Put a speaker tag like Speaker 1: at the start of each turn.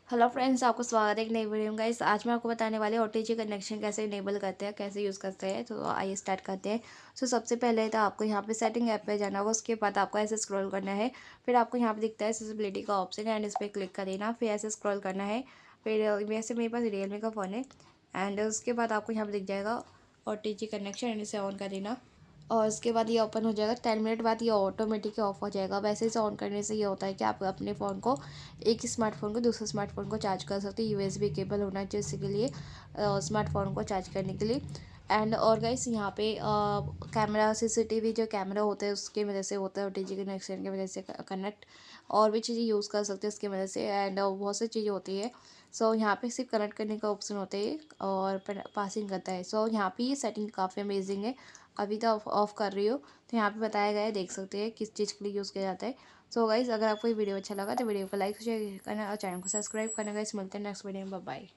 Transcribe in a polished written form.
Speaker 1: Hello friends, आपको स्वागत है एक नई वीडियो में। गाइस आज मैं आपको बताने वाली ओटीजी कनेक्शन कैसे इनेबल करते हैं, कैसे यूज़ करते हैं। तो आइए स्टार्ट करते हैं। सबसे पहले तो आपको यहाँ पे सेटिंग ऐप पे जाना होगा। उसके बाद आपको ऐसे स्क्रॉल करना है। फिर आपको यहाँ पे दिखता है एक्सेसिबिलिटी का ऑप्शन है एंड इस पर क्लिक कर देना। फिर ऐसे स्क्रॉल करना है। फिर वैसे मेरे पास रियलमी का फ़ोन है एंड उसके बाद आपको यहाँ पर दिख जाएगा ओटीजी कनेक्शन एंड इसे ऑन कर देना। और उसके बाद ये ओपन हो जाएगा। 10 मिनट बाद ये ऑटोमेटिक ऑफ हो जाएगा। वैसे इसे ऑन करने से ये होता है कि आप अपने फ़ोन को एक स्मार्टफोन को दूसरे स्मार्टफोन को चार्ज कर सकते हैं। यूएसबी केबल होना चाहिए इसी के लिए, स्मार्टफोन को चार्ज करने के लिए। एंड और गाइस यहाँ पे कैमरा सीसीटीवी जो कैमरा होता है उसके वजह से होता है, ओटीजी कनेक्शन की वजह से कनेक्ट। और भी चीज़ें यूज़ कर सकते हैं इसकी वजह से एंड बहुत सी चीज़ें होती है। यहाँ पे सिर्फ कनेक्ट करने का ऑप्शन होता है और पासिंग करता है। यहाँ पे ये सेटिंग काफ़ी अमेजिंग है। अभी तो ऑफ कर रही हो तो यहाँ पे बताया गया है, देख सकते हैं किस चीज़ के लिए यूज़ किया जाता है। गाइज़ अगर आपको ये वीडियो अच्छा लगा तो वीडियो को लाइक शेयर करना और चैनल को सब्सक्राइब करना। गाइस मिलते हैं नेक्स्ट वीडियो में। Bye bye.